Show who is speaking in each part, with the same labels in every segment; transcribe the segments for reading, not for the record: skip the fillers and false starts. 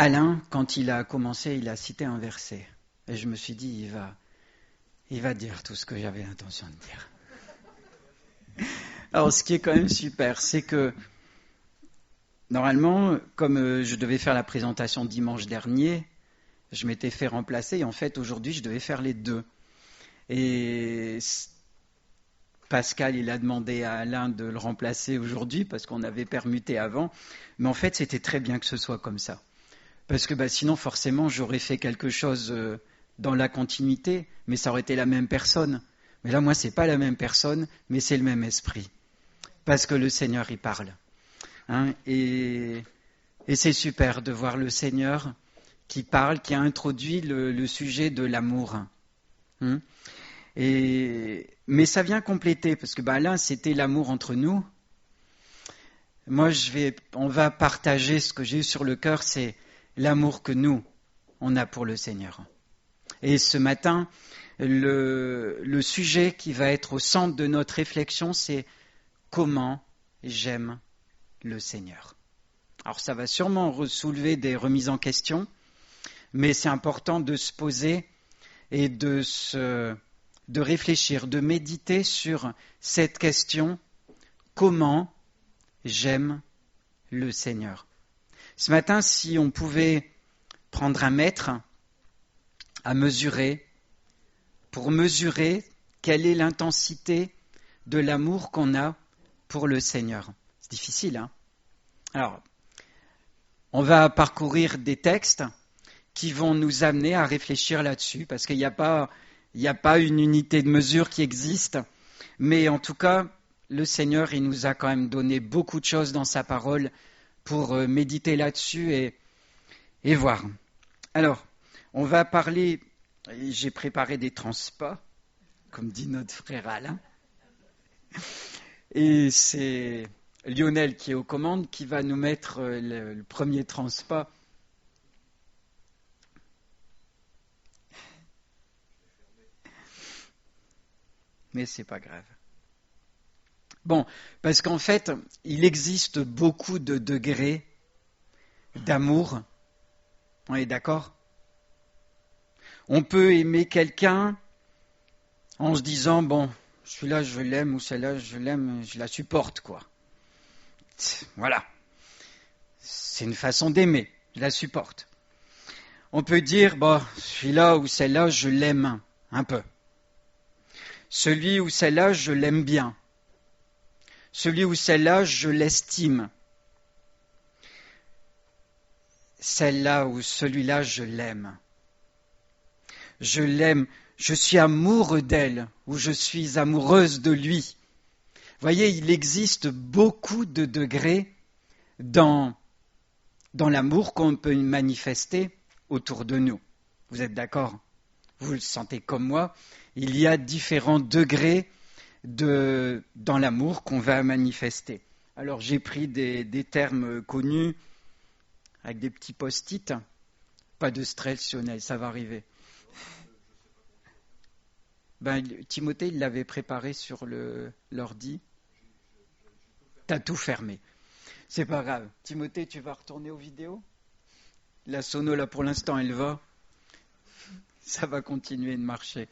Speaker 1: Alain, quand il a commencé, il a cité un verset. Et je me suis dit, il va dire tout ce que j'avais l'intention de dire. Alors, ce qui est quand même super, c'est que normalement, comme je devais faire la présentation dimanche dernier, je m'étais fait remplacer et en fait, aujourd'hui, je devais faire les deux. Et Pascal, il a demandé à Alain de le remplacer aujourd'hui parce qu'on avait permuté avant. Mais en fait, c'était très bien que ce soit comme ça. Parce que sinon, forcément, j'aurais fait quelque chose dans la continuité, mais ça aurait été la même personne. Mais là, moi, c'est pas la même personne, mais c'est le même esprit. Parce que le Seigneur y parle. Hein, et c'est super de voir le Seigneur qui parle, qui a introduit le sujet de l'amour. Hein. Mais ça vient compléter, parce que là, c'était l'amour entre nous. Moi, on va partager ce que j'ai eu sur le cœur, c'est l'amour que nous, on a pour le Seigneur. Et ce matin, le sujet qui va être au centre de notre réflexion, c'est comment j'aime le Seigneur. Alors ça va sûrement soulever des remises en question, mais c'est important de se poser et de réfléchir, de méditer sur cette question, comment j'aime le Seigneur. Ce matin, si on pouvait prendre un mètre à mesurer, pour mesurer quelle est l'intensité de l'amour qu'on a pour le Seigneur. C'est difficile, hein ? Alors, on va parcourir des textes qui vont nous amener à réfléchir là-dessus, parce qu'il n'y a pas une unité de mesure qui existe, mais en tout cas, le Seigneur, il nous a quand même donné beaucoup de choses dans sa parole pour méditer là-dessus et voir. Alors, on va parler, j'ai préparé des transpas, comme dit notre frère Alain, et c'est Lionel qui est aux commandes qui va nous mettre le premier transpas. Mais c'est pas grave. Bon, parce qu'en fait, il existe beaucoup de degrés d'amour. On est d'accord ? On peut aimer quelqu'un en se disant, bon, celui-là je l'aime ou celle-là je l'aime, je la supporte, quoi. Voilà. C'est une façon d'aimer, je la supporte. On peut dire, bon, celui-là ou celle-là je l'aime un peu. Celui ou celle-là je l'aime bien. Celui ou celle-là je l'estime. Celle-là ou celui-là je l'aime. Je l'aime, je suis amoureux d'elle ou je suis amoureuse de lui. Vous voyez, il existe beaucoup de degrés dans l'amour qu'on peut manifester autour de nous. Vous êtes d'accord ? Vous le sentez comme moi. Il y a différents degrés dans l'amour qu'on va manifester. Alors j'ai pris des termes connus avec des petits post-it. Pas de stress, Lionel, ça va arriver. Timothée, il l'avait préparé sur l'ordi. T'as tout fermé. C'est pas grave. Timothée, tu vas retourner aux vidéos ? La sono, là, pour l'instant, elle va. Ça va continuer de marcher.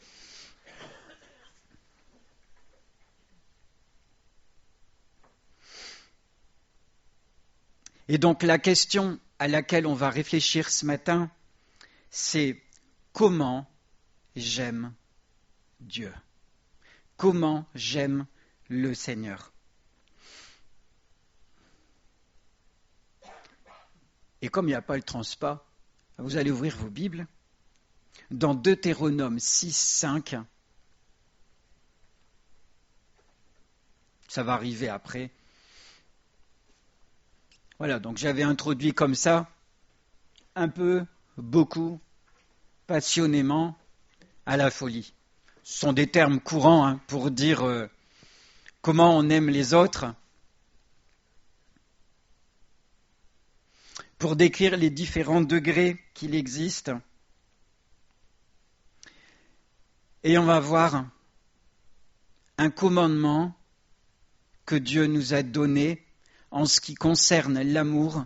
Speaker 1: Et donc, la question à laquelle on va réfléchir ce matin, c'est comment j'aime Dieu ? Comment j'aime le Seigneur ? Et comme il n'y a pas le transpas, vous allez ouvrir vos Bibles. Dans Deutéronome 6, 5, ça va arriver après. Voilà, donc j'avais introduit comme ça, un peu, beaucoup, passionnément, à la folie. Ce sont des termes courants pour dire comment on aime les autres, pour décrire les différents degrés qu'il existe. Et on va voir un commandement que Dieu nous a donné en ce qui concerne l'amour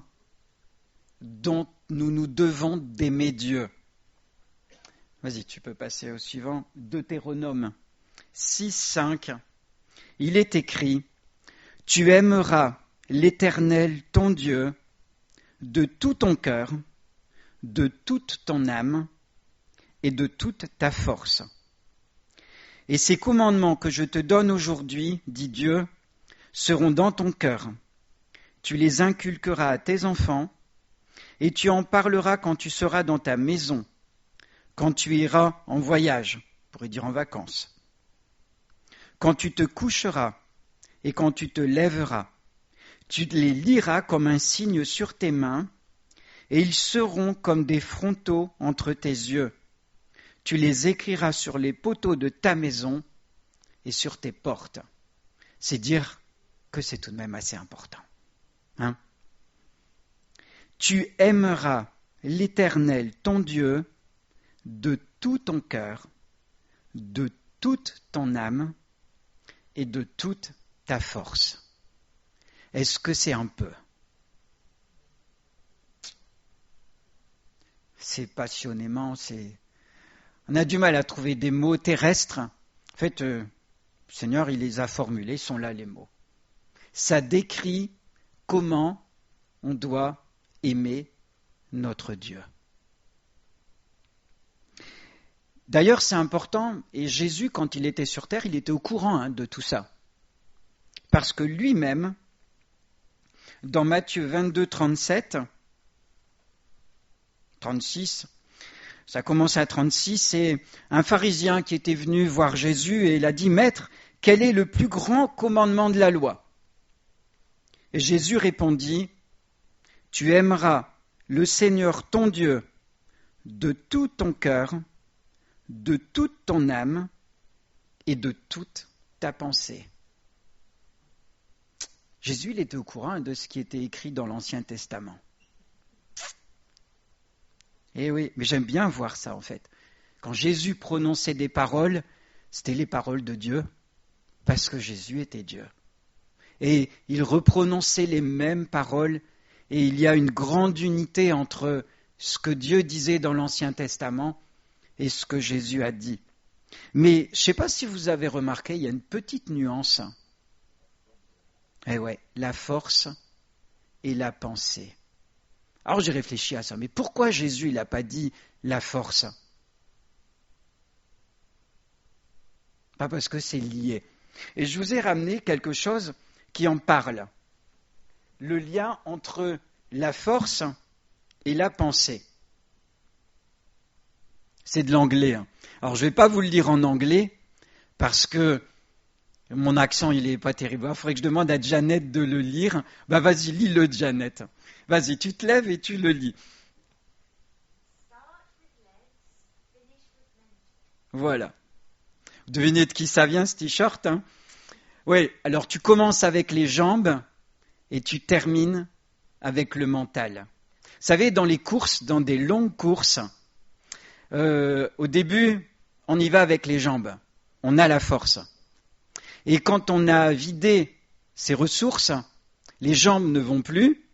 Speaker 1: dont nous devons d'aimer Dieu. Vas-y, tu peux passer au suivant. Deutéronome 6, 5. Il est écrit, « Tu aimeras l'Éternel ton Dieu de tout ton cœur, de toute ton âme et de toute ta force. Et ces commandements que je te donne aujourd'hui, dit Dieu, seront dans ton cœur. Tu les inculqueras à tes enfants et tu en parleras quand tu seras dans ta maison, quand tu iras en voyage, on pourrait dire en vacances, quand tu te coucheras et quand tu te lèveras. Tu les liras comme un signe sur tes mains, et ils seront comme des frontaux entre tes yeux. Tu les écriras sur les poteaux de ta maison et sur tes portes. » C'est dire que c'est tout de même assez important. Hein ? Tu aimeras l'Éternel, ton Dieu, de tout ton cœur, de toute ton âme et de toute ta force. Est-ce que c'est un peu ? C'est passionnément, on a du mal à trouver des mots terrestres. En fait, le Seigneur, il les a formulés, ils sont là les mots. Ça décrit comment on doit aimer notre Dieu. D'ailleurs, c'est important, et Jésus, quand il était sur terre, il était au courant de tout ça. Parce que lui-même, dans Matthieu 22, 37, 36, ça commence à 36, c'est un pharisien qui était venu voir Jésus et il a dit « Maître, quel est le plus grand commandement de la loi ?» Et Jésus répondit « Tu aimeras le Seigneur ton Dieu de tout ton cœur, de toute ton âme et de toute ta pensée. » Jésus, il était au courant de ce qui était écrit dans l'Ancien Testament. Eh oui, mais j'aime bien voir ça en fait. Quand Jésus prononçait des paroles, c'était les paroles de Dieu, parce que Jésus était Dieu. Et il reprononçait les mêmes paroles, et il y a une grande unité entre ce que Dieu disait dans l'Ancien Testament et ce que Jésus a dit. Mais je ne sais pas si vous avez remarqué, il y a une petite nuance. Eh ouais, la force et la pensée. Alors j'ai réfléchi à ça, mais pourquoi Jésus il n'a pas dit la force ? Pas parce que c'est lié. Et je vous ai ramené quelque chose qui en parle. Le lien entre la force et la pensée. C'est de l'anglais. Alors je ne vais pas vous le dire en anglais, parce que mon accent, il n'est pas terrible. Il faudrait que je demande à Janet de le lire. Vas-y, lis-le, Janet. Vas-y, tu te lèves et tu le lis. Voilà. Vous devinez de qui ça vient, ce t-shirt, hein ? Oui, alors tu commences avec les jambes et tu termines avec le mental. Vous savez, dans les courses, dans des longues courses, au début, on y va avec les jambes. On a la force. Et quand on a vidé ses ressources, les jambes ne vont plus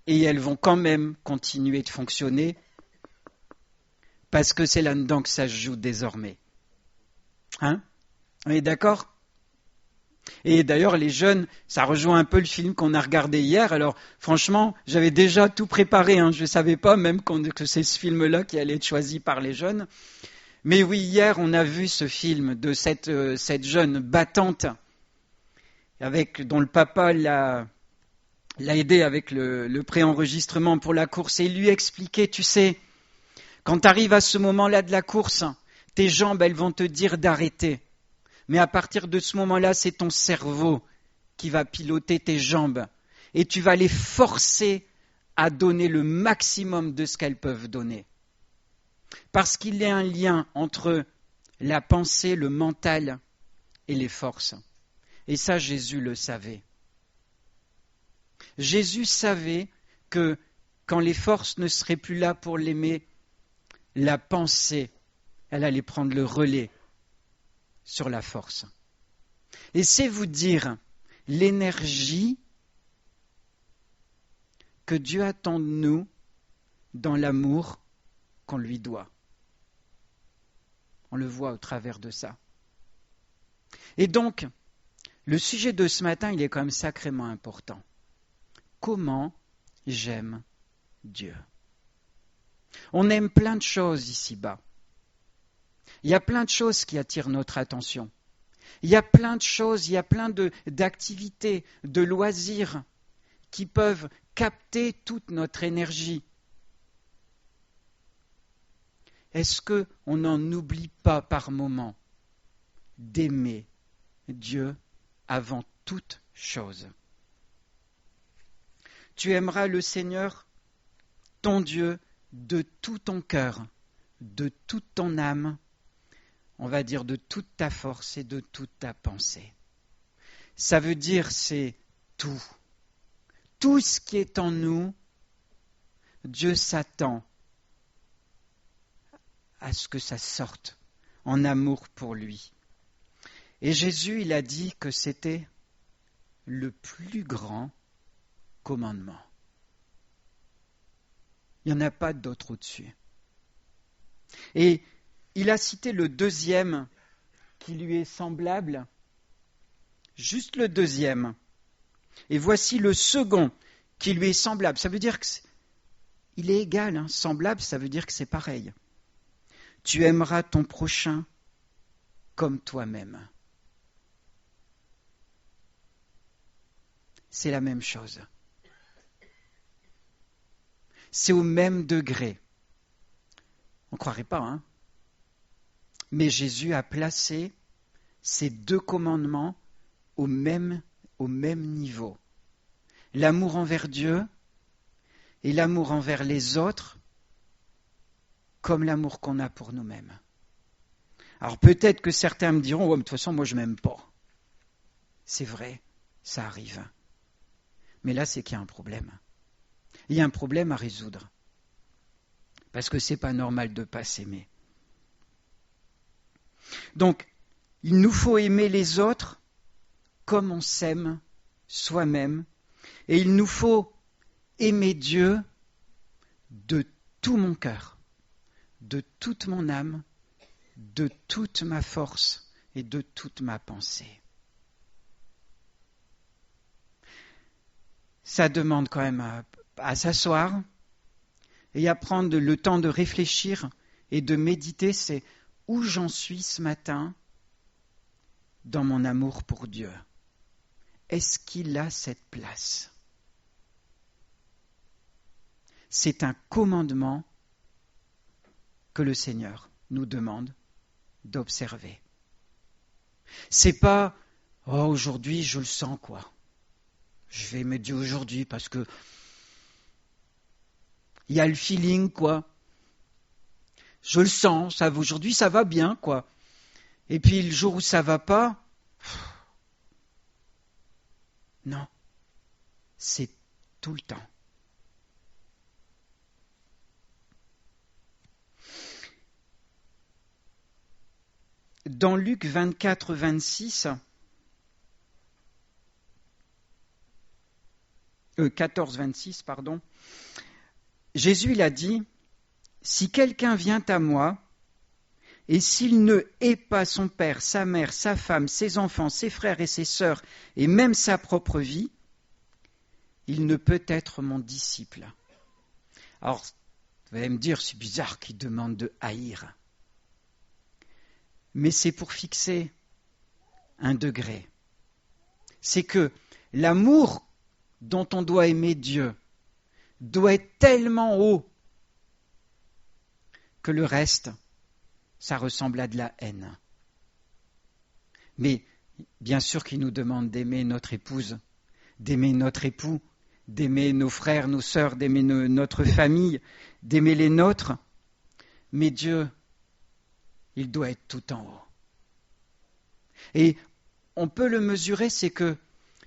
Speaker 1: et elles vont quand même continuer de fonctionner parce que c'est là-dedans que ça se joue désormais. Hein ? On est d'accord ? Et d'ailleurs, les jeunes, ça rejoint un peu le film qu'on a regardé hier. Alors, franchement, j'avais déjà tout préparé. Je ne savais pas même que c'est ce film-là qui allait être choisi par les jeunes. Mais oui, hier, on a vu ce film de cette jeune battante dont le papa l'a aidé avec le préenregistrement pour la course et lui expliquait, tu sais, quand tu arrives à ce moment-là de la course, tes jambes, elles vont te dire d'arrêter. Mais à partir de ce moment-là, c'est ton cerveau qui va piloter tes jambes et tu vas les forcer à donner le maximum de ce qu'elles peuvent donner. Parce qu'il y a un lien entre la pensée, le mental et les forces. Et ça, Jésus le savait. Jésus savait que quand les forces ne seraient plus là pour l'aimer, la pensée, elle allait prendre le relais sur la force. Et c'est vous dire l'énergie que Dieu attend de nous dans l'amour qu'on lui doit. On le voit au travers de ça. Et donc, le sujet de ce matin, il est quand même sacrément important. Comment j'aime Dieu? On aime plein de choses ici-bas. Il y a plein de choses qui attirent notre attention. Il y a plein de choses, il y a plein d'activités, de loisirs qui peuvent capter toute notre énergie. Est-ce qu'on n'en oublie pas par moment d'aimer Dieu avant toute chose? Tu aimeras le Seigneur, ton Dieu, de tout ton cœur, de toute ton âme, on va dire de toute ta force et de toute ta pensée. Ça veut dire c'est tout. Tout ce qui est en nous, Dieu s'attend à ce que ça sorte en amour pour lui. Et Jésus, il a dit que c'était le plus grand commandement. Il n'y en a pas d'autre au-dessus. Et il a cité le deuxième qui lui est semblable, juste le deuxième. Et voici le second qui lui est semblable. Ça veut dire qu'il est égal, hein. Semblable, ça veut dire que c'est pareil. Tu aimeras ton prochain comme toi-même. C'est la même chose. C'est au même degré. On ne croirait pas, hein? Mais Jésus a placé ces deux commandements au même niveau. L'amour envers Dieu et l'amour envers les autres comme l'amour qu'on a pour nous-mêmes. Alors peut-être que certains me diront, ouais, mais de toute façon, moi je ne m'aime pas. C'est vrai, ça arrive. Mais là, c'est qu'il y a un problème. Il y a un problème à résoudre. Parce que ce n'est pas normal de ne pas s'aimer. Donc, il nous faut aimer les autres comme on s'aime soi-même. Et il nous faut aimer Dieu de tout mon cœur, de toute mon âme, de toute ma force et de toute ma pensée. Ça demande quand même à s'asseoir et à prendre le temps de réfléchir et de méditer. C'est où j'en suis ce matin dans mon amour pour Dieu. Est-ce qu'il a cette place? C'est un commandement que le Seigneur nous demande d'observer. C'est pas aujourd'hui je le sens quoi. Je vais aimer Dieu aujourd'hui parce que il y a le feeling quoi. Je le sens, aujourd'hui ça va bien quoi. Et puis le jour où ça va pas, non, c'est tout le temps. Dans Luc 24, 26, 14, 26, pardon, Jésus il a dit, « Si quelqu'un vient à moi, et s'il ne hait pas son père, sa mère, sa femme, ses enfants, ses frères et ses sœurs, et même sa propre vie, il ne peut être mon disciple. » Alors, vous allez me dire, c'est bizarre qu'il demande de haïr. Mais c'est pour fixer un degré. C'est que l'amour dont on doit aimer Dieu doit être tellement haut que le reste, ça ressemble à de la haine. Mais bien sûr qu'il nous demande d'aimer notre épouse, d'aimer notre époux, d'aimer nos frères, nos sœurs, d'aimer notre famille, d'aimer les nôtres. Mais Dieu, il doit être tout en haut. Et on peut le mesurer, c'est que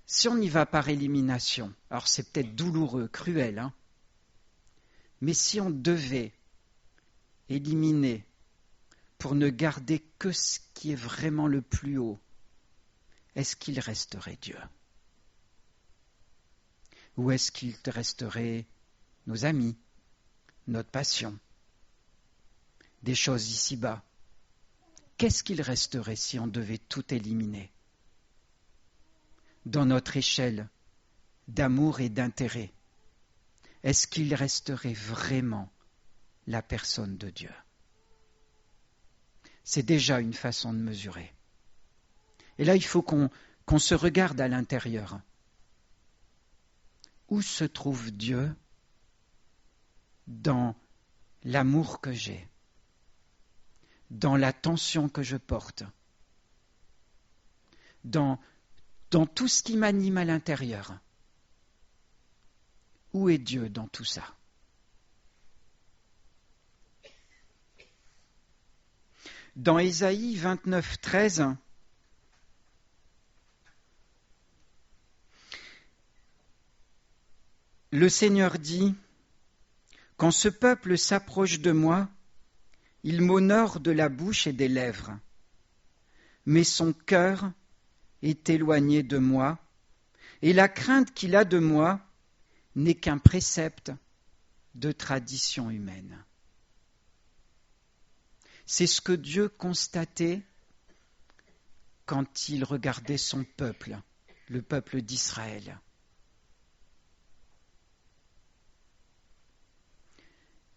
Speaker 1: si on y va par élimination, alors c'est peut-être douloureux, cruel, hein, mais si on devait éliminer pour ne garder que ce qui est vraiment le plus haut, est-ce qu'il resterait Dieu? Où est-ce qu'il resterait nos amis, notre passion, des choses ici-bas? Qu'est-ce qu'il resterait si on devait tout éliminer dans notre échelle d'amour et d'intérêt? Est-ce qu'il resterait vraiment la personne de Dieu? C'est déjà une façon de mesurer. Et là, il faut qu'on se regarde à l'intérieur. Où se trouve Dieu dans l'amour que j'ai, dans l'attention que je porte, dans tout ce qui m'anime à l'intérieur? Où est Dieu dans tout ça? Dans Ésaïe 29, 13, le Seigneur dit: « Quand ce peuple s'approche de moi, il m'honore de la bouche et des lèvres, mais son cœur est éloigné de moi, et la crainte qu'il a de moi n'est qu'un précepte de tradition humaine. » C'est ce que Dieu constatait quand il regardait son peuple, le peuple d'Israël.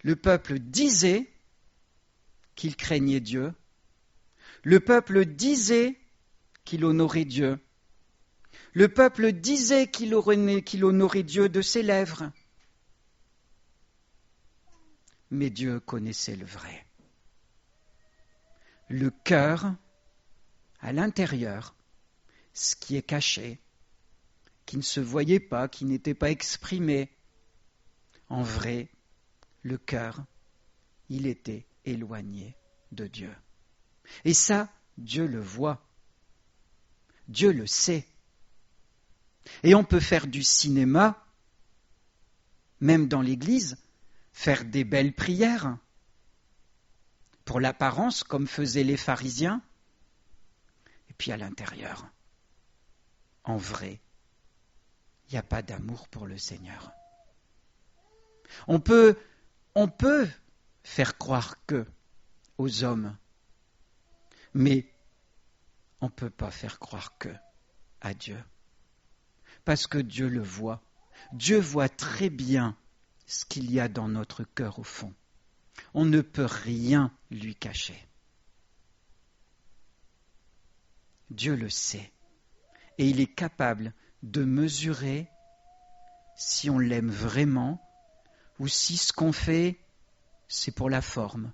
Speaker 1: Le peuple disait qu'il craignait Dieu, le peuple disait qu'il honorait Dieu, le peuple disait qu'il honorait Dieu de ses lèvres, mais Dieu connaissait le vrai. Le cœur, à l'intérieur, ce qui est caché, qui ne se voyait pas, qui n'était pas exprimé, en vrai, le cœur, il était éloigné de Dieu. Et ça, Dieu le voit. Dieu le sait. Et on peut faire du cinéma, même dans l'Église, faire des belles prières, pour l'apparence, comme faisaient les pharisiens, et puis à l'intérieur, en vrai, il n'y a pas d'amour pour le Seigneur. On peut faire croire que aux hommes, mais on ne peut pas faire croire que à Dieu. Parce que Dieu le voit. Dieu voit très bien ce qu'il y a dans notre cœur au fond. On ne peut rien lui cacher. Dieu le sait. Et il est capable de mesurer si on l'aime vraiment ou si ce qu'on fait, c'est pour la forme.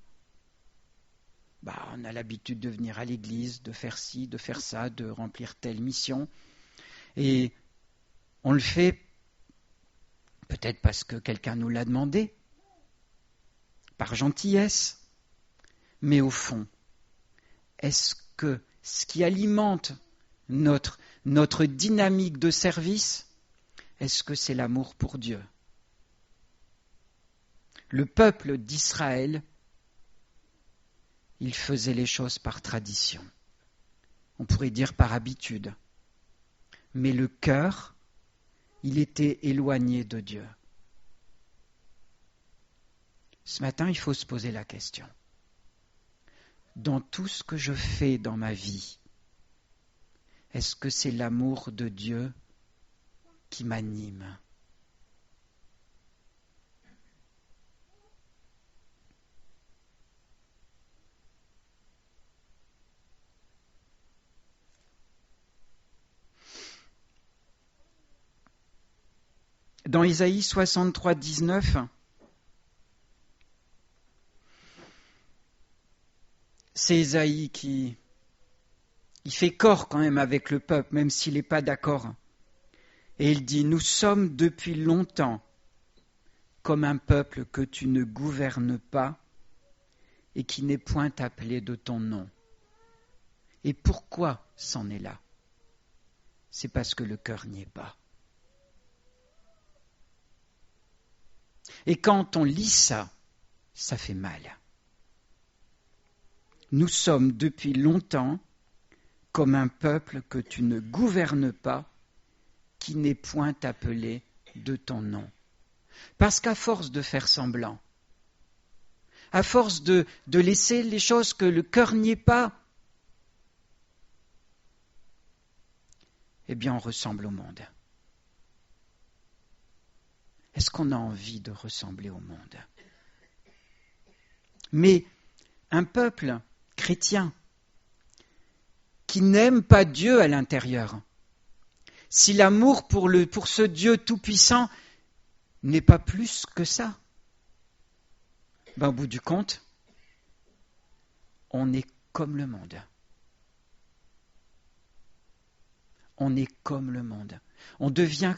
Speaker 1: On a l'habitude de venir à l'église, de faire ci, de faire ça, de remplir telle mission. Et on le fait peut-être parce que quelqu'un nous l'a demandé, par gentillesse. Mais au fond, est-ce que ce qui alimente notre dynamique de service, est-ce que c'est l'amour pour Dieu? Le peuple d'Israël, il faisait les choses par tradition. On pourrait dire par habitude. Mais le cœur, il était éloigné de Dieu. Ce matin, il faut se poser la question. Dans tout ce que je fais dans ma vie, est-ce que c'est l'amour de Dieu qui m'anime ? Dans Isaïe 63, 19, c'est Isaïe qui fait corps quand même avec le peuple, même s'il n'est pas d'accord. Et il dit, « Nous sommes depuis longtemps comme un peuple que tu ne gouvernes pas et qui n'est point appelé de ton nom. » Et pourquoi c'en est là? C'est parce que le cœur n'y est pas. Et quand on lit ça, ça fait mal. Nous sommes depuis longtemps comme un peuple que tu ne gouvernes pas, qui n'est point appelé de ton nom. Parce qu'à force de faire semblant, à force de laisser les choses que le cœur n'y est pas, eh bien on ressemble au monde. Est-ce qu'on a envie de ressembler au monde? Mais un peuple chrétien qui n'aime pas Dieu à l'intérieur, si l'amour pour ce Dieu tout-puissant n'est pas plus que ça, ben, au bout du compte, on est comme le monde. On est comme le monde. On devient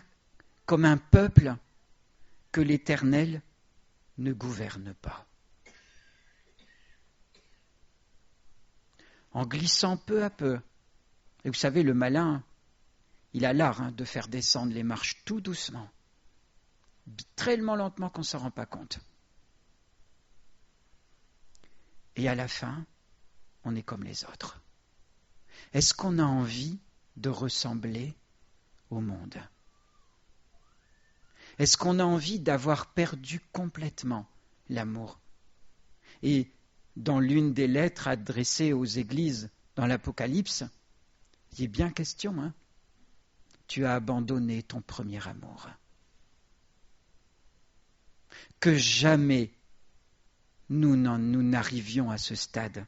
Speaker 1: comme un peuple que l'Éternel ne gouverne pas. En glissant peu à peu, et vous savez, le malin, il a l'art de faire descendre les marches tout doucement, tellement lentement qu'on ne s'en rend pas compte. Et à la fin, on est comme les autres. Est-ce qu'on a envie de ressembler au monde? Est-ce qu'on a envie d'avoir perdu complètement l'amour? Et dans l'une des lettres adressées aux églises dans l'Apocalypse, il est bien question, tu as abandonné ton premier amour. Que jamais nous n'arrivions à ce stade.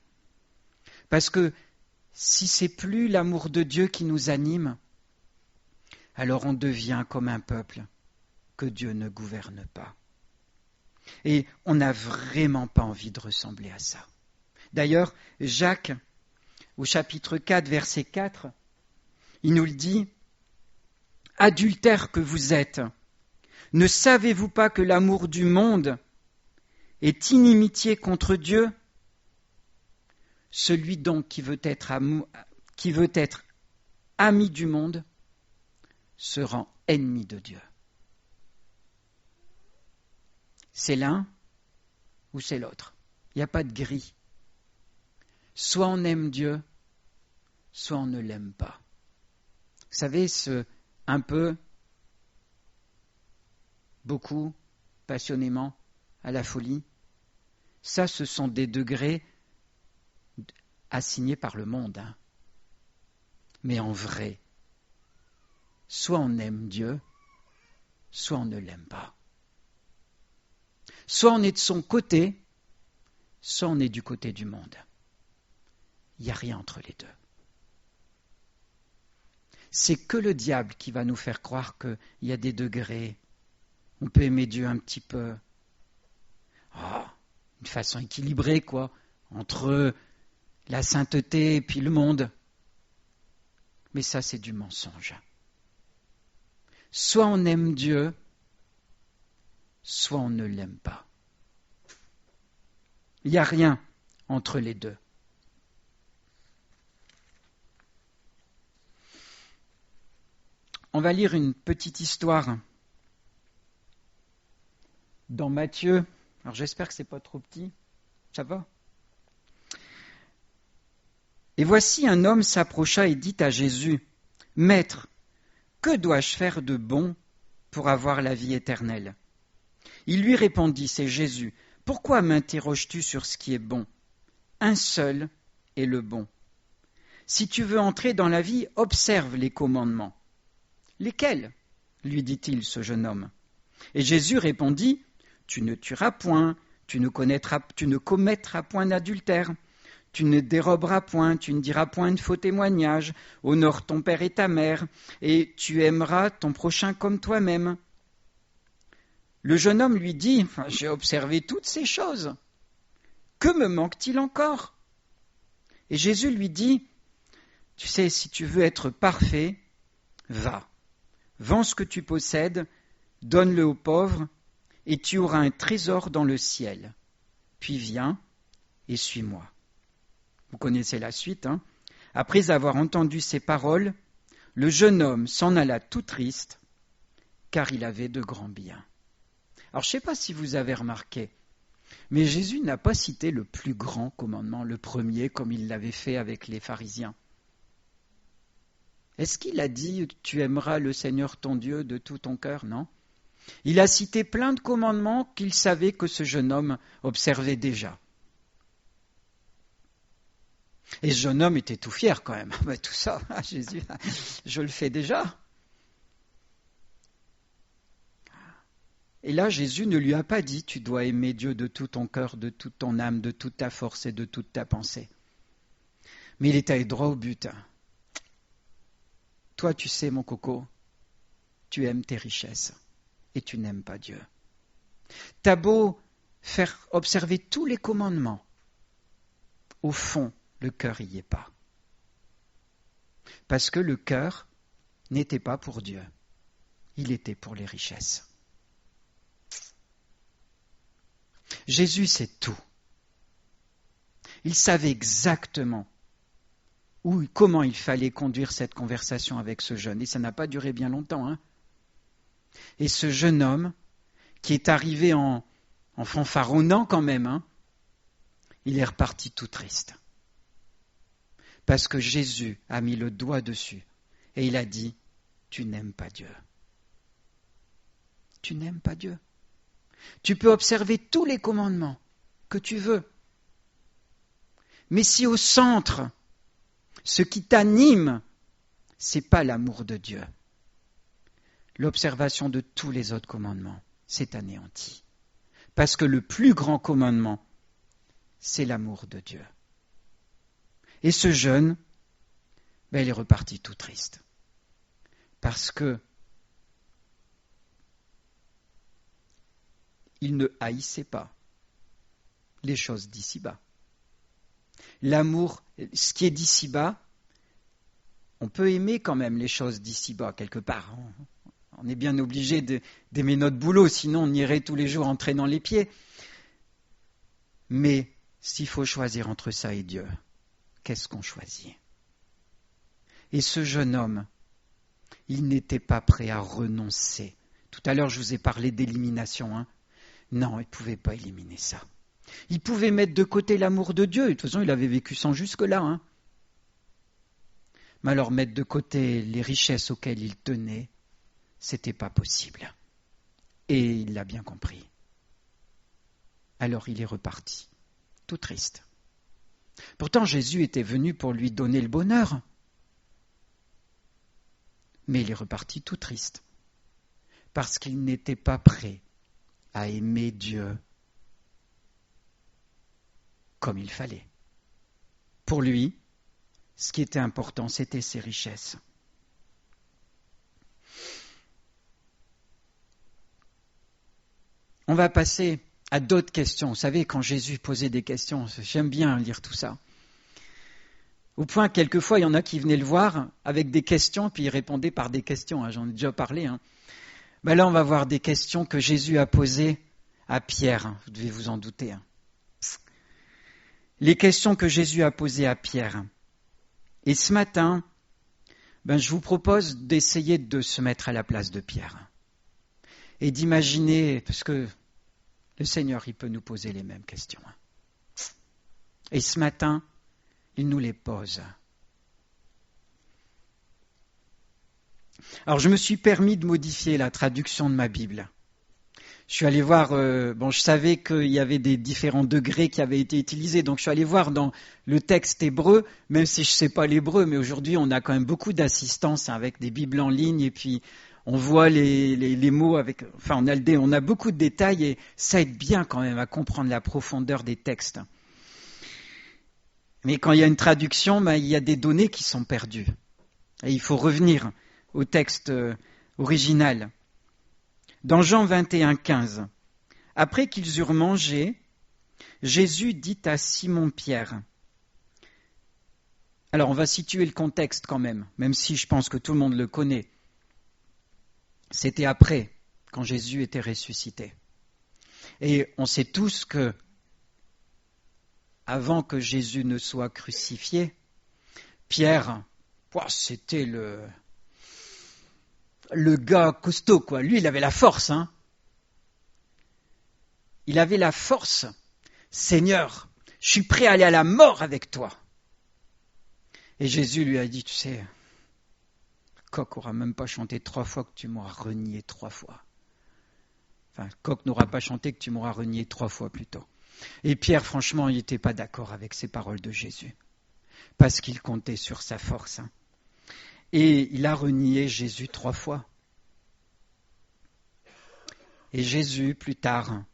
Speaker 1: Parce que si c'est plus l'amour de Dieu qui nous anime, alors on devient comme un peuple que Dieu ne gouverne pas. Et on n'a vraiment pas envie de ressembler à ça. D'ailleurs, Jacques, au chapitre 4, verset 4, il nous le dit, « Adultères que vous êtes, ne savez-vous pas que l'amour du monde est inimitié contre Dieu? Celui donc qui veut être ami du monde se rend ennemi de Dieu. » C'est l'un ou c'est l'autre. Il n'y a pas de gris. Soit on aime Dieu, soit on ne l'aime pas. Vous savez, un peu, beaucoup, passionnément, à la folie, ça, ce sont des degrés assignés par le monde. Mais en vrai, soit on aime Dieu, soit on ne l'aime pas. Soit on est de son côté, soit on est du côté du monde. Il n'y a rien entre les deux. C'est que le diable qui va nous faire croire qu'il y a des degrés. On peut aimer Dieu un petit peu. Une façon équilibrée, entre la sainteté et puis le monde. Mais ça, c'est du mensonge. Soit on aime Dieu, soit on ne l'aime pas. Il n'y a rien entre les deux. On va lire une petite histoire dans Matthieu. Alors j'espère que ce n'est pas trop petit. Ça va? Et voici un homme s'approcha et dit à Jésus, « Maître, que dois-je faire de bon pour avoir la vie éternelle ?» Il lui répondit, c'est Jésus, « Pourquoi m'interroges-tu sur ce qui est bon? Un seul est le bon. Si tu veux entrer dans la vie, observe les commandements. » « Lesquels ?» lui dit-il, ce jeune homme. Et Jésus répondit, « Tu ne tueras point, tu ne commettras point d'adultère, tu ne déroberas point, tu ne diras point de faux témoignages, honore ton père et ta mère, et tu aimeras ton prochain comme toi-même. » Le jeune homme lui dit, « J'ai observé toutes ces choses. Que me manque-t-il encore ?» Et Jésus lui dit, « Tu sais, si tu veux être parfait, va. Vends ce que tu possèdes, donne-le aux pauvres, et tu auras un trésor dans le ciel. Puis viens et suis-moi. » Vous connaissez la suite, Après avoir entendu ces paroles, le jeune homme s'en alla tout triste, car il avait de grands biens. Alors, je ne sais pas si vous avez remarqué, mais Jésus n'a pas cité le plus grand commandement, le premier, comme il l'avait fait avec les pharisiens. Est-ce qu'il a dit « Tu aimeras le Seigneur ton Dieu de tout ton cœur » ? Non. Il a cité plein de commandements qu'il savait que ce jeune homme observait déjà. Et ce jeune homme était tout fier quand même. Tout ça, Jésus, je le fais déjà. Et là, Jésus ne lui a pas dit, tu dois aimer Dieu de tout ton cœur, de toute ton âme, de toute ta force et de toute ta pensée. Mais il est allé droit au but. Toi, tu sais, mon coco, tu aimes tes richesses et tu n'aimes pas Dieu. T'as beau faire observer tous les commandements, au fond, le cœur n'y est pas. Parce que le cœur n'était pas pour Dieu, il était pour les richesses. Jésus sait tout. Il savait exactement comment il fallait conduire cette conversation avec ce jeune. Et ça n'a pas duré bien longtemps. Et ce jeune homme, qui est arrivé en fanfaronnant quand même, il est reparti tout triste. Parce que Jésus a mis le doigt dessus et il a dit, tu n'aimes pas Dieu. Tu n'aimes pas Dieu. Tu peux observer tous les commandements que tu veux. Mais si au centre, ce qui t'anime, ce n'est pas l'amour de Dieu, l'observation de tous les autres commandements, c'est anéanti. Parce que le plus grand commandement, c'est l'amour de Dieu. Et ce jeune, il est reparti tout triste. Parce que il ne haïssait pas les choses d'ici-bas. L'amour, ce qui est d'ici-bas, on peut aimer quand même les choses d'ici-bas, quelque part. On est bien obligé d'aimer notre boulot, sinon on irait tous les jours en traînant les pieds. Mais s'il faut choisir entre ça et Dieu, qu'est-ce qu'on choisit? Et ce jeune homme, il n'était pas prêt à renoncer. Tout à l'heure, je vous ai parlé d'élimination. Non, il ne pouvait pas éliminer ça. Il pouvait mettre de côté l'amour de Dieu. De toute façon, il avait vécu sans jusque-là. Mais alors, mettre de côté les richesses auxquelles il tenait, c'était pas possible. Et il l'a bien compris. Alors, il est reparti, tout triste. Pourtant, Jésus était venu pour lui donner le bonheur. Mais il est reparti tout triste. Parce qu'il n'était pas prêt à aimer Dieu comme il fallait. Pour lui, ce qui était important, c'était ses richesses. On va passer à d'autres questions. Vous savez, quand Jésus posait des questions, j'aime bien lire tout ça. Au point, quelquefois, il y en a qui venaient le voir avec des questions, puis il répondait par des questions. J'en ai déjà parlé. Là, on va voir des questions que Jésus a posées à Pierre. Vous devez vous en douter. Les questions que Jésus a posées à Pierre. Et ce matin, je vous propose d'essayer de se mettre à la place de Pierre. Et d'imaginer, parce que le Seigneur, il peut nous poser les mêmes questions. Et ce matin, il nous les pose. Alors, je me suis permis de modifier la traduction de ma Bible. Je suis allé voir, je savais qu'il y avait des différents degrés qui avaient été utilisés, donc je suis allé voir dans le texte hébreu, même si je ne sais pas l'hébreu, mais aujourd'hui on a quand même beaucoup d'assistance avec des Bibles en ligne, et puis on voit les mots on a beaucoup de détails, et ça aide bien quand même à comprendre la profondeur des textes. Mais quand il y a une traduction, il y a des données qui sont perdues. Et il faut revenir au texte original. Dans Jean 21,15, après qu'ils eurent mangé, Jésus dit à Simon-Pierre, alors on va situer le contexte quand même si je pense que tout le monde le connaît. C'était après, quand Jésus était ressuscité. Et on sait tous que, avant que Jésus ne soit crucifié, Pierre, c'était le gars costaud, quoi. Lui, il avait la force, Il avait la force. Seigneur, je suis prêt à aller à la mort avec toi. Et Jésus lui a dit, tu sais, le coq n'aura même pas chanté 3 fois que tu m'auras renié 3 fois. Enfin, coq n'aura pas chanté que tu m'auras renié 3 fois plus tôt. Et Pierre, franchement, il n'était pas d'accord avec ces paroles de Jésus, parce qu'il comptait sur sa force. Et il a renié Jésus 3 fois. Et Jésus, plus tard,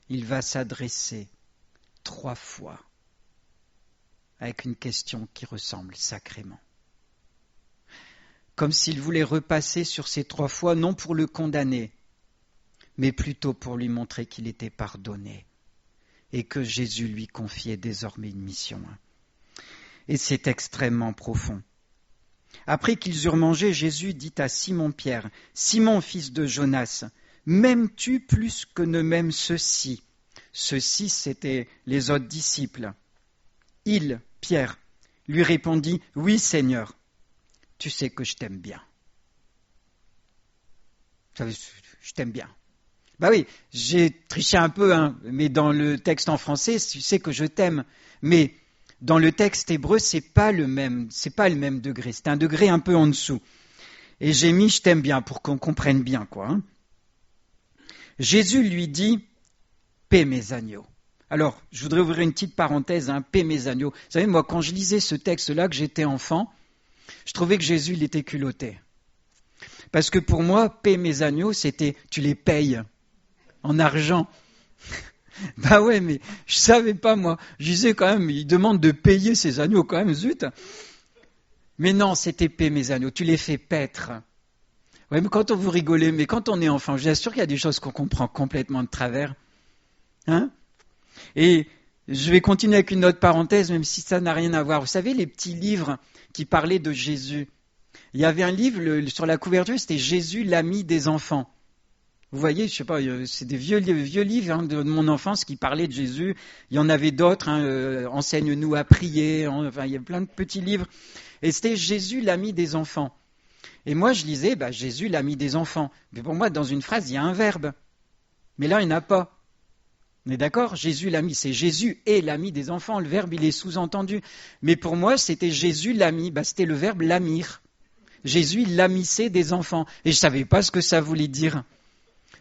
Speaker 1: il va s'adresser 3 fois avec une question qui ressemble sacrément. Comme s'il voulait repasser sur ces 3 fois, non pour le condamner, mais plutôt pour lui montrer qu'il était pardonné et que Jésus lui confiait désormais une mission. Et c'est extrêmement profond. Après qu'ils eurent mangé, Jésus dit à Simon-Pierre, « Simon, fils de Jonas, m'aimes-tu plus que ne m'aiment ceux-ci » Ceux-ci, c'étaient les autres disciples. Il, Pierre, lui répondit, « Oui, Seigneur, tu sais que je t'aime bien. » Je t'aime bien. Bah oui, j'ai triché un peu, mais dans le texte en français, tu sais que je t'aime. Mais dans le texte hébreu, c'est pas le même degré. C'est un degré un peu en dessous. Et j'ai mis je t'aime bien pour qu'on comprenne bien, quoi. Jésus lui dit, paix mes agneaux. Alors, je voudrais ouvrir une petite parenthèse, paix mes agneaux. Vous savez, moi, quand je lisais ce texte-là, que j'étais enfant, je trouvais que Jésus, il était culotté. Parce que pour moi, paix mes agneaux, c'était tu les payes en argent. Bah ouais, mais je savais pas, moi. Je disais quand même, il demande de payer ses agneaux quand même, zut. Mais non, c'était paix mes agneaux, tu les fais paître. Ouais, mais quand on vous rigolez, mais quand on est enfant, je vous assure qu'il y a des choses qu'on comprend complètement de travers. Et je vais continuer avec une autre parenthèse, même si ça n'a rien à voir. Vous savez, les petits livres qui parlaient de Jésus. Il y avait un livre, sur la couverture, c'était Jésus, l'ami des enfants. Vous voyez, je sais pas, c'est des vieux livres de mon enfance qui parlaient de Jésus. Il y en avait d'autres, Enseigne-nous à prier. Enfin, il y a plein de petits livres. Et c'était Jésus, l'ami des enfants. Et moi, je lisais, Jésus, l'ami des enfants. Mais pour moi, dans une phrase, il y a un verbe. Mais là, il n'y en a pas. On est d'accord ? Jésus, l'ami, c'est Jésus est l'ami des enfants. Le verbe, il est sous-entendu. Mais pour moi, c'était Jésus, l'ami. C'était le verbe l'amir. Jésus, il l'amissait des enfants. Et je ne savais pas ce que ça voulait dire.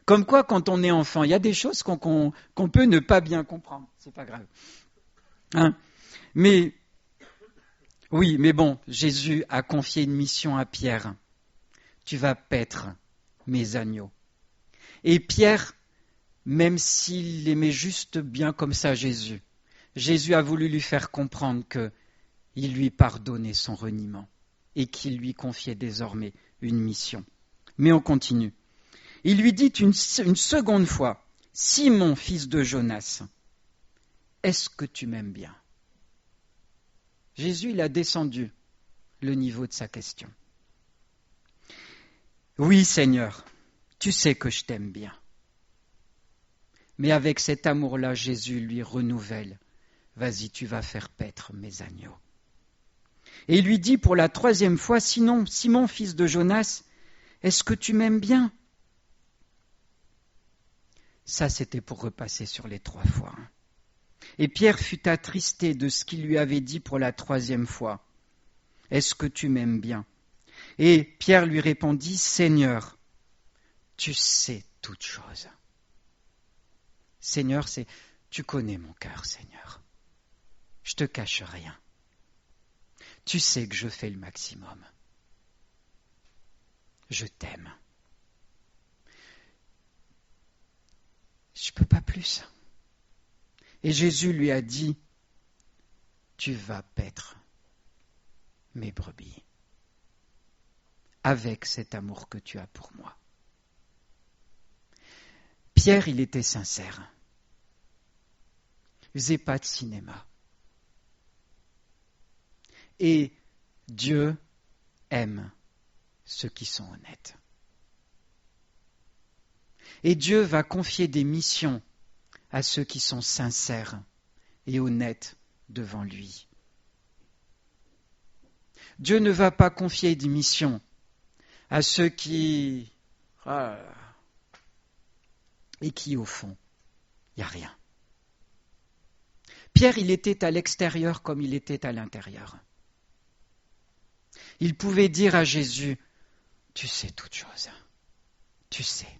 Speaker 1: Comme quoi, quand on est enfant, il y a des choses qu'on peut ne pas bien comprendre. C'est pas grave. Mais, oui, mais bon, Jésus a confié une mission à Pierre. Tu vas paître mes agneaux. Et Pierre, même s'il aimait juste bien comme ça Jésus, Jésus a voulu lui faire comprendre qu'il lui pardonnait son reniement et qu'il lui confiait désormais une mission. Mais on continue. Il lui dit une seconde fois, « Simon, fils de Jonas, est-ce que tu m'aimes bien ?» Jésus, il a descendu le niveau de sa question. « Oui, Seigneur, tu sais que je t'aime bien. » Mais avec cet amour-là, Jésus lui renouvelle, « Vas-y, tu vas faire paître mes agneaux. » Et il lui dit pour la 3e fois, « Simon, fils de Jonas, est-ce que tu m'aimes bien ?» Ça, c'était pour repasser sur les 3 fois. Et Pierre fut attristé de ce qu'il lui avait dit pour la 3e fois. « Est-ce que tu m'aimes bien ?» Et Pierre lui répondit, « Seigneur, tu sais toutes choses. » Seigneur, c'est « Tu connais mon cœur, Seigneur. Je te cache rien. Tu sais que je fais le maximum. Je t'aime. Je ne peux pas plus. » Et Jésus lui a dit, « Tu vas paître mes brebis avec cet amour que tu as pour moi. » Pierre, il était sincère. Il faisait pas de cinéma. Et Dieu aime ceux qui sont honnêtes. Et Dieu va confier des missions à ceux qui sont sincères et honnêtes devant lui. Dieu ne va pas confier des missions à ceux qui... et qui, au fond, il n'y a rien. Pierre, il était à l'extérieur comme il était à l'intérieur. Il pouvait dire à Jésus, « Tu sais toutes choses, tu sais.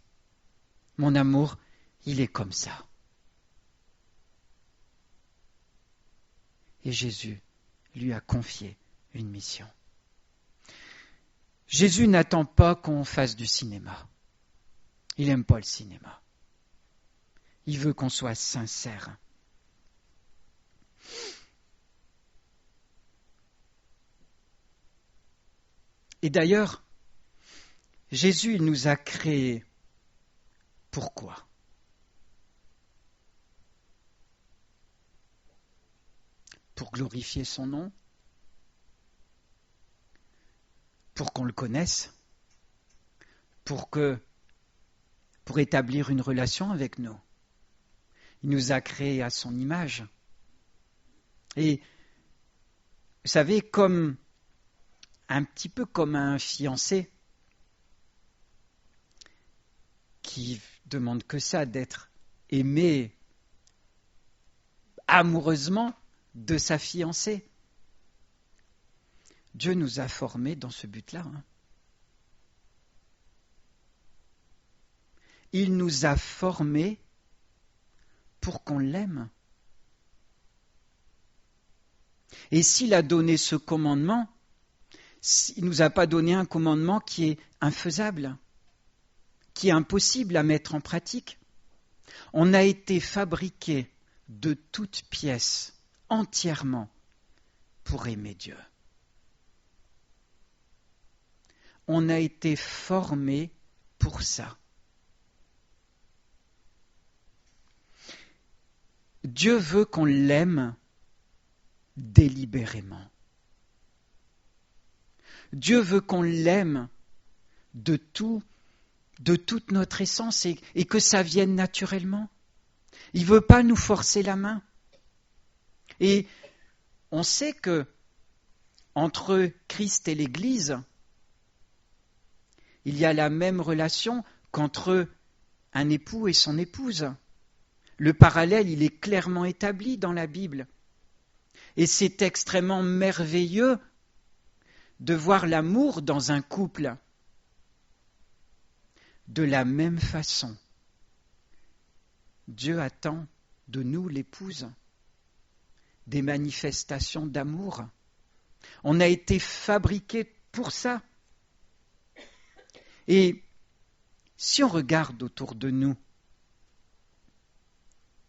Speaker 1: Mon amour, il est comme ça. Et Jésus lui a confié une mission. Jésus n'attend pas qu'on fasse du cinéma. Il n'aime pas le cinéma. Il veut qu'on soit sincère. Et d'ailleurs, Jésus, il nous a créés. Pourquoi ? Pour glorifier son nom ? Pour qu'on le connaisse ? Pour établir une relation avec nous ? Il nous a créés à son image. Et vous savez, un petit peu comme un fiancé qui demande que ça, d'être aimé amoureusement de sa fiancée. Dieu nous a formés dans ce but-là. Il nous a formés pour qu'on l'aime. Et s'il a donné ce commandement, il ne nous a pas donné un commandement qui est infaisable, qui est impossible à mettre en pratique. On a été fabriqués de toutes pièces, entièrement, pour aimer Dieu. On a été formés pour ça. Dieu veut qu'on l'aime délibérément. Dieu veut qu'on l'aime de toute notre essence et que ça vienne naturellement. Il ne veut pas nous forcer la main. Et on sait que entre Christ et l'Église, il y a la même relation qu'entre un époux et son épouse. Le parallèle, il est clairement établi dans la Bible. Et c'est extrêmement merveilleux de voir l'amour dans un couple. De la même façon, Dieu attend de nous, l'épouse, des manifestations d'amour. On a été fabriqués pour ça. Et si on regarde autour de nous,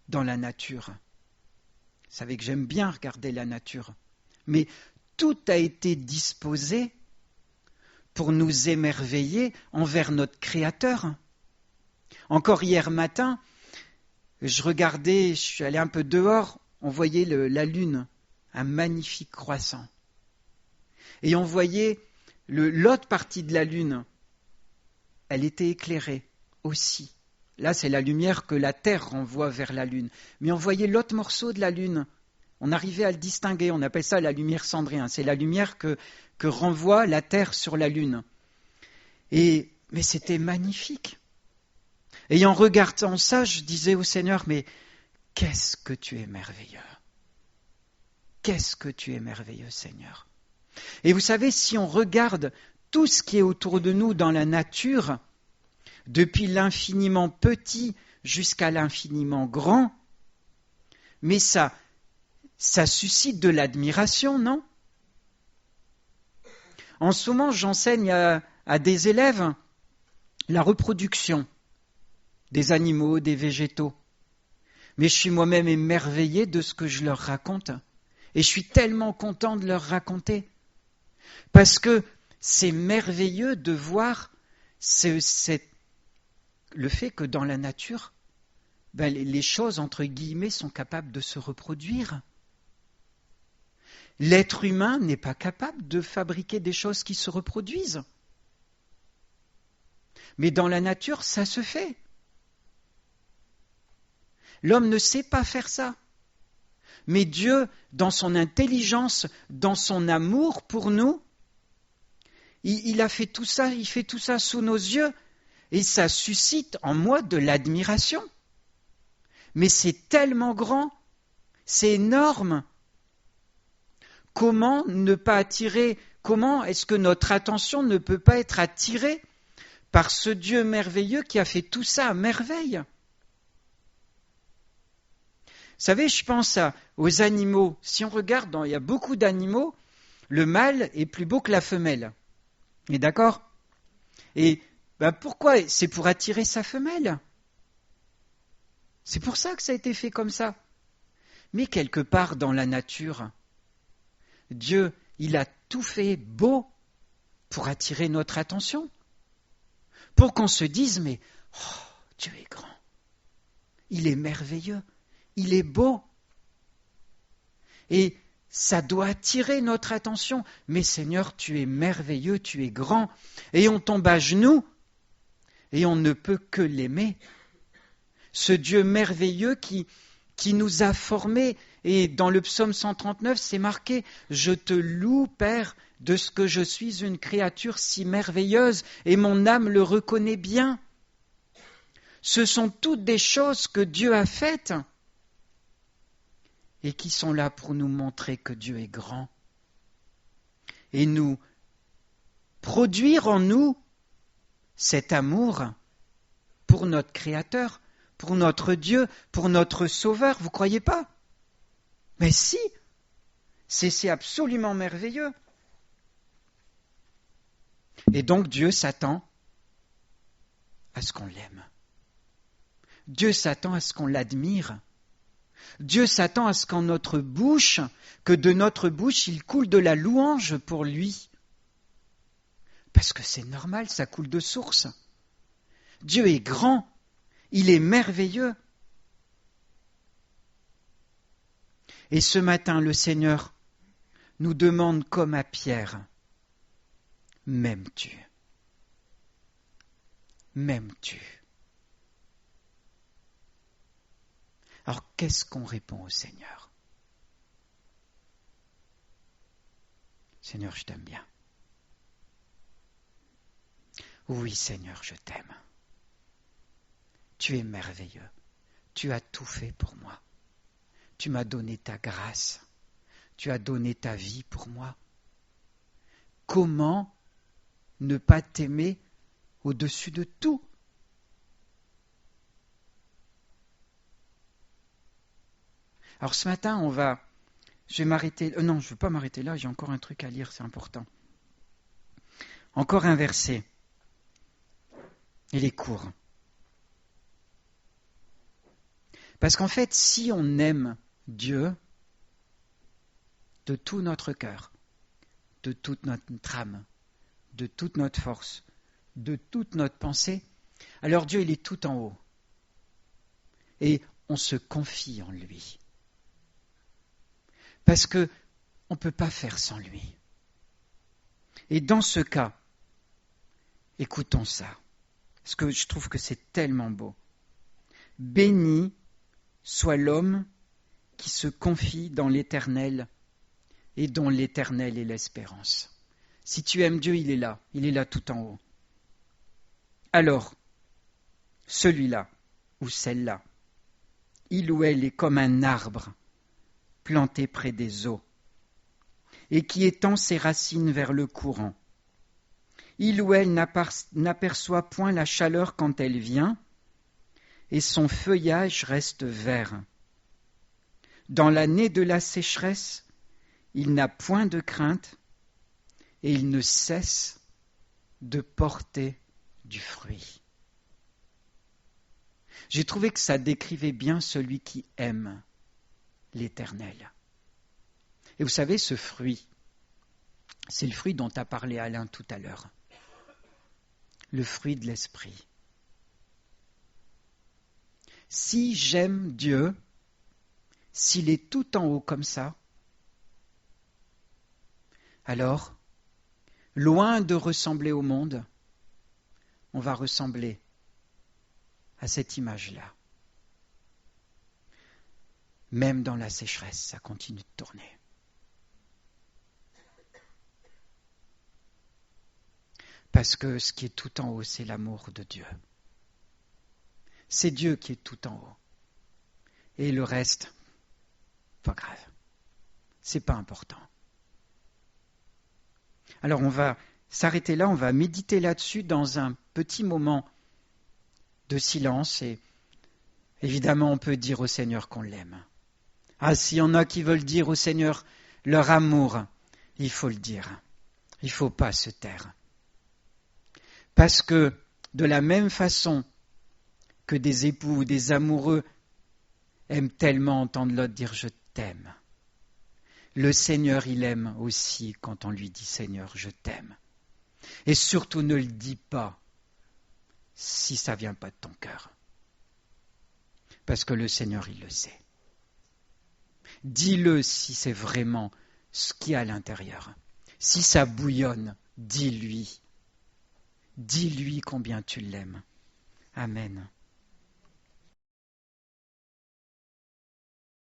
Speaker 1: dans la nature, vous savez que j'aime bien regarder la nature, mais tout a été disposé pour nous émerveiller envers notre Créateur. Encore hier matin, je suis allé un peu dehors, on voyait la lune, un magnifique croissant. Et on voyait l'autre partie de la lune, elle était éclairée aussi. Là, c'est la lumière que la Terre renvoie vers la lune. Mais on voyait l'autre morceau de la lune. On arrivait à le distinguer, on appelle ça la lumière cendrée. C'est la lumière que renvoie la Terre sur la lune. Mais c'était magnifique. Et en regardant ça, je disais au Seigneur, mais qu'est-ce que tu es merveilleux. Qu'est-ce que tu es merveilleux, Seigneur. Et vous savez, si on regarde tout ce qui est autour de nous dans la nature, depuis l'infiniment petit jusqu'à l'infiniment grand, mais ça suscite de l'admiration, non ? En ce moment, j'enseigne à des élèves la reproduction des animaux, des végétaux. Mais je suis moi-même émerveillé de ce que je leur raconte. Et je suis tellement content de leur raconter. Parce que c'est merveilleux de voir le fait que dans la nature, les choses, entre guillemets, sont capables de se reproduire. L'être humain n'est pas capable de fabriquer des choses qui se reproduisent. Mais dans la nature, ça se fait. L'homme ne sait pas faire ça. Mais Dieu, dans son intelligence, dans son amour pour nous, il a fait tout ça, il fait tout ça sous nos yeux, et ça suscite en moi de l'admiration. Mais c'est tellement grand, c'est énorme. Comment est-ce que notre attention ne peut pas être attirée par ce Dieu merveilleux qui a fait tout ça à merveille. Vous savez, je pense aux animaux. Si on regarde, il y a beaucoup d'animaux, le mâle est plus beau que la femelle. Et d'accord ? Et pourquoi ? C'est pour attirer sa femelle. C'est pour ça que ça a été fait comme ça. Mais quelque part dans la nature, Dieu, il a tout fait beau pour attirer notre attention. Pour qu'on se dise, mais Dieu est grand. Il est merveilleux. Il est beau. Et ça doit attirer notre attention. Mais Seigneur, tu es merveilleux, tu es grand. Et on tombe à genoux et on ne peut que l'aimer. Ce Dieu merveilleux qui nous a formés. Et dans le psaume 139, c'est marqué « Je te loue, Père, de ce que je suis une créature si merveilleuse et mon âme le reconnaît bien. » Ce sont toutes des choses que Dieu a faites et qui sont là pour nous montrer que Dieu est grand et nous produire en nous cet amour pour notre Créateur, pour notre Dieu, pour notre Sauveur. Vous ne croyez pas ? Mais si, c'est absolument merveilleux. Et donc Dieu s'attend à ce qu'on l'aime. Dieu s'attend à ce qu'on l'admire. Dieu s'attend à ce qu'en notre bouche, que de notre bouche, il coule de la louange pour lui. Parce que c'est normal, ça coule de source. Dieu est grand, il est merveilleux. Et ce matin, le Seigneur nous demande comme à Pierre, « M'aimes-tu ? M'aimes-tu » Alors, qu'est-ce qu'on répond au Seigneur ? Seigneur, je t'aime bien. Oui, Seigneur, je t'aime. Tu es merveilleux. Tu as tout fait pour moi. Tu m'as donné ta grâce. Tu as donné ta vie pour moi. Comment ne pas t'aimer au-dessus de tout ? Alors ce matin, je vais m'arrêter. Non, je ne veux pas m'arrêter là, j'ai encore un truc à lire, c'est important. Encore un verset. Il est court. Parce qu'en fait, si on aime Dieu de tout notre cœur, de toute notre âme, de toute notre force, de toute notre pensée, alors Dieu, il est tout en haut. Et on se confie en lui. Parce qu'on ne peut pas faire sans lui. Et dans ce cas, écoutons ça, parce que je trouve que c'est tellement beau. Béni soit l'homme qui se confie dans l'Éternel et dont l'Éternel est l'espérance. Si tu aimes Dieu, il est là tout en haut. Alors, celui-là ou celle-là, il ou elle est comme un arbre planté près des eaux et qui étend ses racines vers le courant. Il ou elle n'aperçoit point la chaleur quand elle vient et son feuillage reste vert. Dans l'année de la sécheresse, il n'a point de crainte et il ne cesse de porter du fruit. J'ai trouvé que ça décrivait bien celui qui aime l'Éternel. Et vous savez, ce fruit, c'est le fruit dont a parlé Alain tout à l'heure. Le fruit de l'esprit. Si j'aime Dieu, s'il est tout en haut comme ça, alors, loin de ressembler au monde, on va ressembler à cette image-là. Même dans la sécheresse, ça continue de tourner. Parce que ce qui est tout en haut, c'est l'amour de Dieu. C'est Dieu qui est tout en haut. Et le reste, pas grave. C'est pas important. Alors on va s'arrêter là, on va méditer là-dessus dans un petit moment de silence et évidemment on peut dire au Seigneur qu'on l'aime. Ah, s'il y en a qui veulent dire au Seigneur leur amour, il faut le dire. Il ne faut pas se taire. Parce que de la même façon que des époux ou des amoureux aiment tellement entendre l'autre dire « je t'aime », le Seigneur, il aime aussi quand on lui dit « Seigneur, je t'aime ». Et surtout, ne le dis pas si ça ne vient pas de ton cœur. Parce que le Seigneur, il le sait. Dis-le si c'est vraiment ce qu'il y a à l'intérieur. Si ça bouillonne, dis-lui. Dis-lui combien tu l'aimes. Amen.